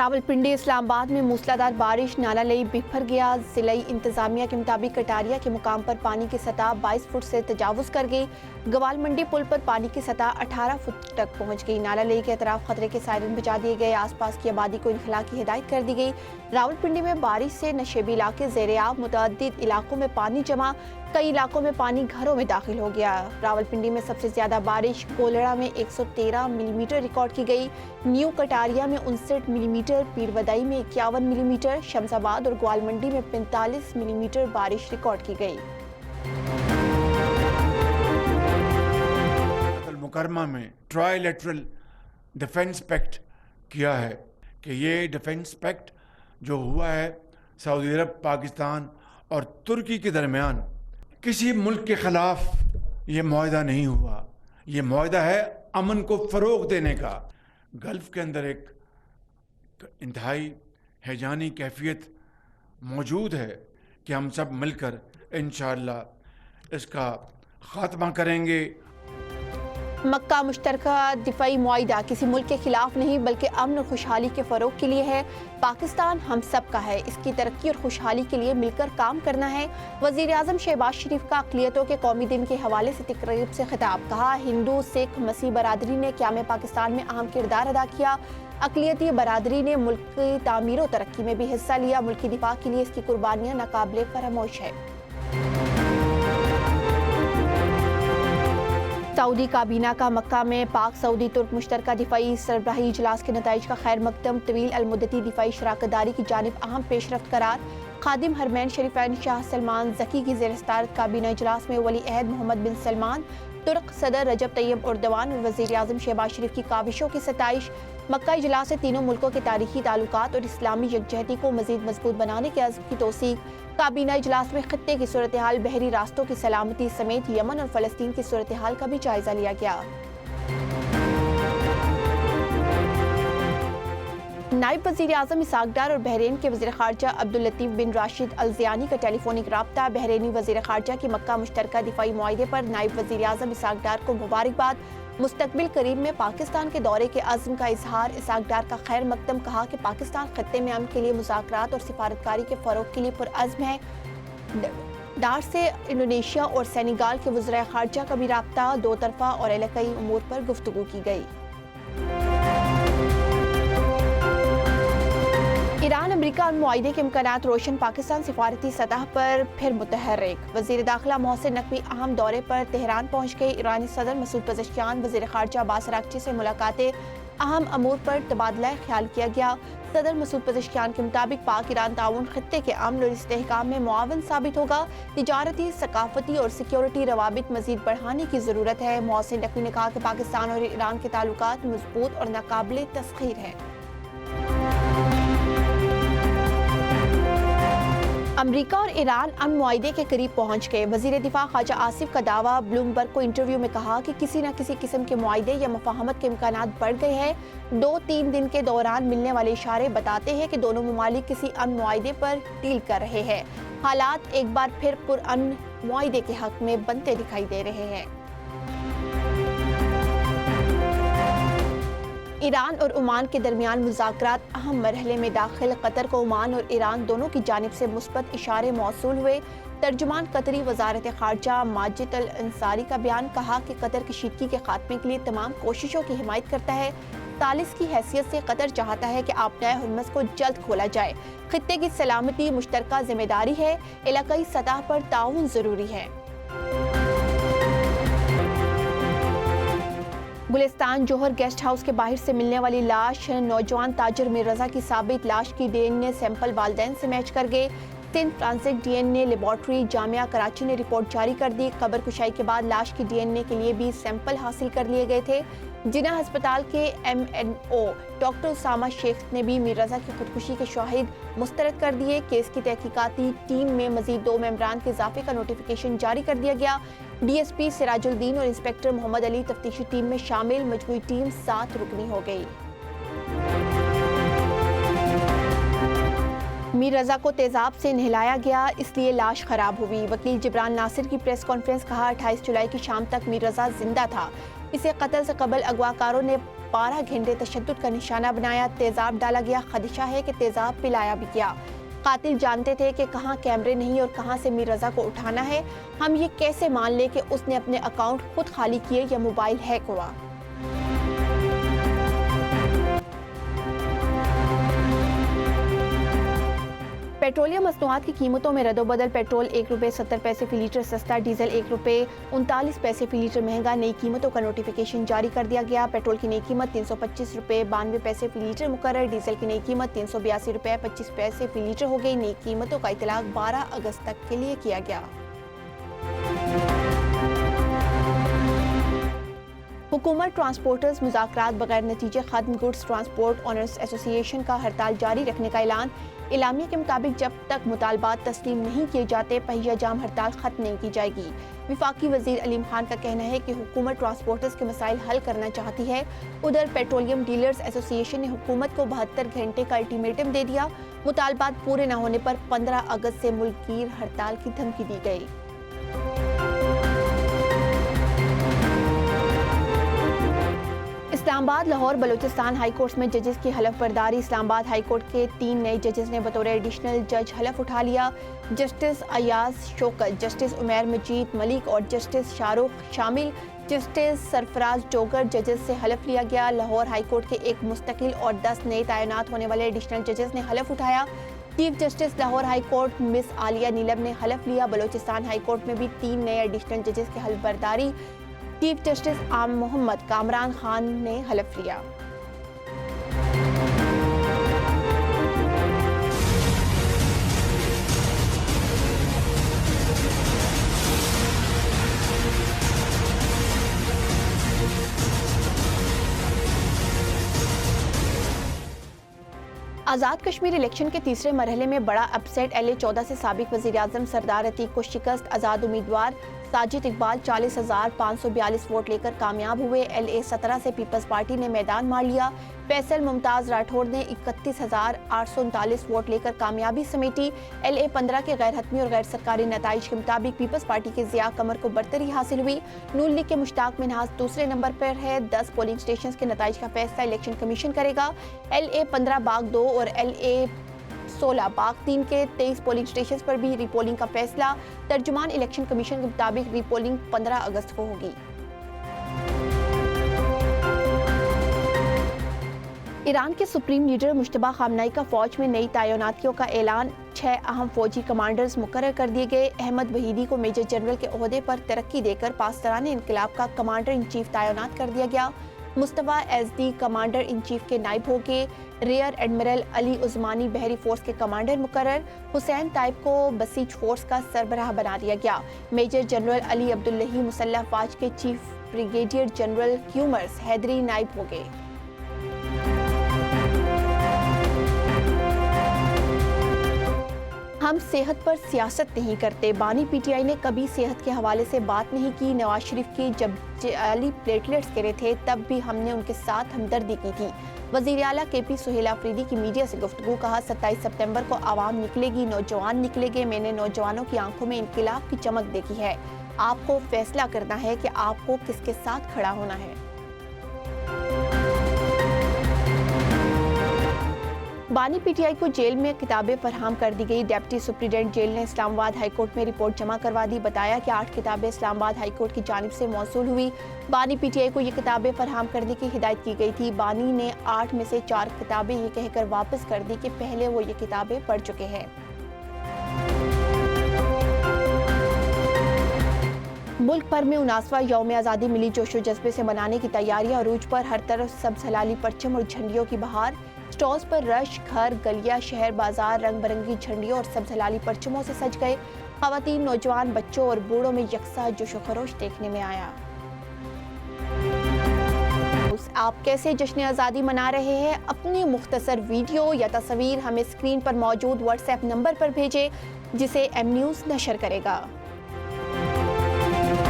रावलपिंडी इस्लामाबाद में मूसलाधार बारिश, नाला लई बिखर गया। जिलाई इंतजामिया के मुताबिक कटारिया के मुकाम पर पानी की सतह 22 फुट से तजावुज कर गई। गवाल मंडी पुल पर पानी की सतह 18 फुट तक पहुंच गई। नाला लई के अतराफ खतरे के सायरन बजा दिए गए। आसपास की आबादी को इनखला की हिदायत कर दी गई। रावलपिंडी में बारिश से नशेबी इलाके ज़ेर-ए-आब, मुतअद्दिद इलाकों में पानी जमा, कई इलाकों में पानी घरों में दाखिल हो गया। रावलपिंडी में सबसे ज्यादा बारिश कोलड़ा में 113 मिलीमीटर रिकॉर्ड की गई। न्यू कटारिया में 59 मिलीमीटर, पीरवदई में 51 मिलीमीटर, शमशाबाद और ग्वाल मंडी में 45 मिलीमीटर बारिश रिकॉर्ड की गई। मुकरमा में ट्राइलेटरल डिफेंस पैक्ट किया है कि ये डिफेंस पैक्ट जो हुआ है सऊदी अरब, पाकिस्तान और तुर्की के दरमियान, किसी मुल्क के खिलाफ ये मुआहदा नहीं हुआ। ये मुआहदा है अमन को फ़रोग देने का। गल्फ़ के अंदर एक इंतहाई हैजानी कैफियत मौजूद है कि हम सब मिलकर इंशाअल्लाह इसका ख़ात्मा करेंगे। मक्का मुश्तरका दिफाई मुआहिदा किसी मुल्क के खिलाफ नहीं बल्कि अमन और खुशहाली के फ़रोग के लिए है। पाकिस्तान हम सब का है, इसकी तरक्की और खुशहाली के लिए मिलकर काम करना है। वज़ीर आज़म शहबाज शरीफ का अक़लियतों के कौमी दिन के हवाले से तक़रीब से खिताब। कहा, हिंदू, सिख, मसीह बरादरी ने क़याम पाकिस्तान में अहम किरदार अदा किया। अक़लियती बरादरी ने मुल्क की तामीर और तरक्की में भी हिस्सा लिया। मुल्क की दिफा के लिए इसकी कुर्बानियाँ नाकाबिले फरामोश है। सऊदी काबीना का मक्का में पाक सऊदी तुर्क मुश्तरका दिफाई सरबराही इजलास के नताइज का खैर मकदम। तवील अलमुद्दती दिफाई शराकतदारी की जानिब अहम पेशरफ्त करार। खादिम हरमैन शरीफैन शाह सलमान ज़की की ज़ेर सदारत काबीना इजलास में वली अहद मोहम्मद बिन सलमान, तुर्क सदर रजब तैयब एर्दोगान और वज़ीर आज़म शहबाज शरीफ की काविशों की सताइश। मक्का इजलास से तीनों मुल्कों के तारीखी ताल्लुकात और इस्लामी यकजहती को मज़ीद मजबूत बनाने के अज़्म की तौसीक। काबीना इजलास में खत्ते की सूरत हाल, बहरी रास्तों की सलामती समेत यमन और फ़लस्तीन की सूरत हाल का भी जायज़ा लिया गया। नायब वज़ीर आज़म इसहाक़ डार और बहरीन के वज़ीर ख़ारजा अब्दुल लतीफ़ बिन राशिद अल ज़ियानी का टेलीफोनिक राब्ता। बहरीनी वज़ीर ख़ारजा की मक्का मुश्तरका दिफाई मुआहिदे पर नायब वज़ीर आज़म इसहाक़ डार को मुबारकबाद। मुस्तक़बिल करीब में पाकिस्तान के दौरे के अज़्म का इजहार। इसहाक़ डार का खैर मकदम। कहा कि पाकिस्तान खत्ते में अमन के लिए मुज़ाकरात और सिफारतकारी के फ़रोग़ के लिए पुरअज़्म है। डार से इंडोनेशिया और सेनेगाल के वज़ीर ख़ारजा का भी राब्ता। दो तरफ़ा और इलाक़ाई उमूर पर गुफ्तगू की गई। ईरान अमरीका मुआहिदे के इम्कानात रोशन। पाकिस्तान सिफारती सतह पर फिर मुतहर्रिक। वज़ीर दाखिला मोहसिन नकवी अहम दौरे पर तेहरान पहुँच गए। ईरानी सदर मसूद पज़ेश्कियान, वज़ीर ख़ारजा अब्बास अराग़ची से मुलाकातें। अहम अमूर पर तबादला ख्याल किया गया। सदर मसूद पज़ेश्कियान के मुताबिक पाक ईरान ताउन खत्ते के अमन और इस्तेहकाम में मुआवन साबित होगा। तिजारती, सकाफती और सिक्योरिटी रवाबित मज़ीद बढ़ाने की ज़रूरत है। मोहसिन नकवी ने कहा कि पाकिस्तान और ईरान के ताल्लुकात मज़बूत और नाकाबिले तस्ख़ीर हैं। अमरीका और ईरान अमन मुआहिदे के करीब पहुंच गए। वज़ीर दिफा ख्वाजा आसिफ का दावा। ब्लूमबर्ग को इंटरव्यू में कहा कि किसी न किसी किस्म के मुआहिदे या मुफाहमत के इम्कानात बढ़ गए हैं। 2-3 दिन के दौरान मिलने वाले इशारे बताते हैं कि दोनों ममालिक किसी अमन मुआहिदे पर डील कर रहे हैं। हालात एक बार फिर पुरअमन मुआहिदे के हक में बनते दिखाई दे रहे हैं। ईरान और ओमान के दरमियान मुज़ाकरात अहम मरहले में दाखिल। कतर को ओमान और ईरान दोनों की जानिब से मुस्बत इशारे मौसूल हुए। तर्जुमान कतरी वज़ारत ख़ारजा माजिद अल अंसारी का बयान। कहा कि कतर कशीदगी के खात्मे के लिए तमाम कोशिशों की हिमायत करता है। सालिस की हैसियत से कतर चाहता है कि आपनाए हुर्मस को जल्द खोला जाए। खित्ते की सलामती मुश्तरका जिम्मेदारी है। इलाक़ाई सतह पर ताउन ज़रूरी है। गुलिस्तान जोहर गेस्ट हाउस के बाहर से मिलने वाली लाश नौजवान ताजर मिर्जा की साबित। लाश की डीएनए सैंपल वालिदैन से मैच कर गए। Sindh forensic DNA laboratory Jamia Karachi ने रिपोर्ट जारी कर दी। कब्र कुशाई के बाद लाश की डीएनए के लिए भी सैंपल हासिल कर लिए गए थे। जिना अस्पताल के MNO डॉक्टर उसामा शेख ने भी मिर्जा की खुदकुशी के शाहिद मुस्तरद कर दिए। केस की तहकीकाती टीम में मजीद 2 मेंबरान के इजाफे का नोटिफिकेशन जारी कर दिया गया। DSP सिराजुद्दीन और इंस्पेक्टर मोहम्मद अली तफ्तीशी टीम में शामिल। मजमूई टीम 7 रुकनी हो गई। मीर रजा को तेजाब से नहलाया गया, इसलिए लाश खराब हुई। वकील जिब्रान नासिर की प्रेस कॉन्फ्रेंस। कहा, 28 जुलाई की शाम तक मीर रजा जिंदा था। اسے قتل سے قبل اغواکاروں نے 12 گھنٹے تشدد کا نشانہ بنایا، تیزاب ڈالا گیا، خدشہ ہے کہ تیزاب پلایا بھی گیا۔ قاتل جانتے تھے کہ کہاں کیمرے نہیں اور کہاں سے میر رضا کو اٹھانا ہے۔ ہم یہ کیسے مان لیں کہ اس نے اپنے اکاؤنٹ خود خالی کیے یا موبائل ہیک ہوا؟ پیٹرولیم مصنوعات کی قیمتوں میں رد و بدل، پیٹرول 1 روپے 70 پیسے فی لیٹر سستا، ڈیزل 1 روپے 39 پیسے فی لیٹر مہنگا، نئی قیمتوں کا نوٹیفیکیشن جاری کر دیا گیا۔ پیٹرول کی نئی قیمت 325 روپے 92 پیسے فی لیٹر مقرر، ڈیزل کی نئی قیمت 382 روپے 25 پیسے فی لیٹر ہو گئی۔ نئی قیمتوں کا اطلاق 12 اگست تک کے لیے کیا گیا۔ حکومت ٹرانسپورٹرز مذاکرات بغیر نتیجے ختم، گڈز ٹرانسپورٹ اونرز ایسوسی ایشن کا ہڑتال جاری رکھنے کا اعلان۔ اعلامیہ کے مطابق جب تک مطالبات تسلیم نہیں کیے جاتے پہیہ جام ہڑتال ختم نہیں کی جائے گی۔ وفاقی وزیر علیم خان کا کہنا ہے کہ حکومت ٹرانسپورٹرز کے مسائل حل کرنا چاہتی ہے۔ ادھر پیٹرولیم ڈیلرز ایسوسی ایشن نے حکومت کو 72 گھنٹے کا الٹیمیٹم دے دیا۔ مطالبات پورے نہ ہونے پر 15 اگست سے ملک گیر ہڑتال کی دھمکی دی گئی۔ اسلام آباد لاہور بلوچستان ہائی کورٹس میں ججز کی حلف برداری۔ اسلام آباد ہائی کورٹ کے 3 نئے ججز نے بطور ایڈیشنل جج حلف اٹھا لیا۔ جسٹس ایاز شوکت، جسٹس عمیر مجید ملک اور جسٹس شاہ رخ شامل۔ جسٹس سرفراز ڈوگر ججز سے حلف لیا گیا۔ لاہور ہائی کورٹ کے ایک مستقل اور 10 نئے تعینات ہونے والے ایڈیشنل ججز نے حلف اٹھایا۔ Chief justice Lahore high court miss Aalia Neelum نے حلف لیا۔ بلوچستان ہائی کورٹ میں بھی 3 نئے ایڈیشنل ججز کی حلف برداری۔ چیف جسٹس عام محمد کامران خان نے حلف لیا۔ آزاد کشمیر الیکشن کے تیسرے مرحلے میں بڑا اپسیٹ، LA 14 سے سابق وزیر اعظم سردار عتیق کو شکست، آزاد امیدوار ساجد اقبال 40,542 ووٹ لے کر کامیاب ہوئے۔ LA 17 سے پیپلز پارٹی نے میدان مار لیا، فیصل ممتاز راٹھور نے 31,839 ووٹ لے کر کامیابی سمیٹی۔ LA 15 کے غیر حتمی اور غیر سرکاری نتائج کے مطابق پیپلز پارٹی کے ضیاء قمر کو برتری حاصل ہوئی۔ نون لیگ کے مشتاق منہاس دوسرے نمبر پر ہے۔ 10 پولنگ اسٹیشنز کے نتائج کا فیصلہ الیکشن کمیشن کرے گا۔ LA 15 باغ 2 اور LA 16 باغ 3 کے 23 پولنگ اسٹیشنز پر بھی ری پولنگ کا فیصلہ۔ ترجمان الیکشن کمیشن کے مطابق ری پولنگ 15 اگست کو ہوگی۔ ایران کے سپریم لیڈر مجتبیٰ خامنہئی کا فوج میں نئی تعیناتیوں کا اعلان، 6 اہم فوجی کمانڈرز مقرر کر دیے گئے۔ احمد وحیدی کو میجر جنرل کے عہدے پر ترقی دے کر پاسداران انقلاب کا کمانڈر ان چیف تعینات کر دیا گیا۔ مصطفیٰ ایزدی کمانڈر ان چیف کے نائب ہو گئے۔ ریئر ایڈمرل علی عثمانی بحری فورس کے کمانڈر مقرر۔ حسین طائب کو بسیج فورس کا سربراہ بنا دیا گیا۔ میجر جنرل علی عبداللہی مسلح افواج کے چیف بریگیڈیئر جنرل کیومرس حیدری نائب ہو گئے۔ ہم صحت پر سیاست نہیں کرتے، بانی PTI نے کبھی صحت کے حوالے سے بات نہیں کی۔ نواز شریف کی جب جعلی پلیٹلیٹس گرے تھے تب بھی ہم نے ان کے ساتھ ہمدردی کی تھی۔ وزیر اعلیٰ KP سہیل آفریدی کی میڈیا سے گفتگو، کہا 27 سپتمبر کو عوام نکلے گی، نوجوان نکلے گے، میں نے نوجوانوں کی آنکھوں میں انقلاب کی چمک دیکھی ہے۔ آپ کو فیصلہ کرنا ہے کہ آپ کو کس کے ساتھ کھڑا ہونا ہے۔ بانی PTI کو جیل میں کتابیں فراہم کر دی گئی۔ ڈپٹی سپرنٹینڈنٹ جیل نے اسلام آباد ہائی کورٹ میں رپورٹ جمع کروا دی، بتایا کہ 8 کتابیں اسلام آباد ہائی کورٹ کی جانب سے موصول ہوئی۔ بانی PTI کو یہ کتابیں فراہم کرنے کی ہدایت کی گئی تھی۔ بانی نے 8 میں سے 4 کتابیں یہ کہہ کر واپس کر دی کہ پہلے وہ یہ کتابیں پڑھ چکے ہیں۔ ملک بھر میں 79واں یوم آزادی ملی جوش و جذبے سے منانے کی تیاریاں عروج پر، ہر طرف سبز ہلالی پرچم اور جھنڈیوں کی بہار۔ سٹالز پر رش، گھر گلیاں شہر بازار رنگ برنگی جھنڈیوں اور سبز ہلالی پرچموں سے سج گئے۔ خواتین، نوجوان، بچوں اور بوڑھوں میں یکساں جوش و خروش دیکھنے میں آیا۔ آپ کیسے جشن آزادی منا رہے ہیں؟ اپنی مختصر ویڈیو یا تصویر ہمیں اسکرین پر موجود واٹس ایپ نمبر پر بھیجیں، جسے ایم نیوز نشر کرے گا۔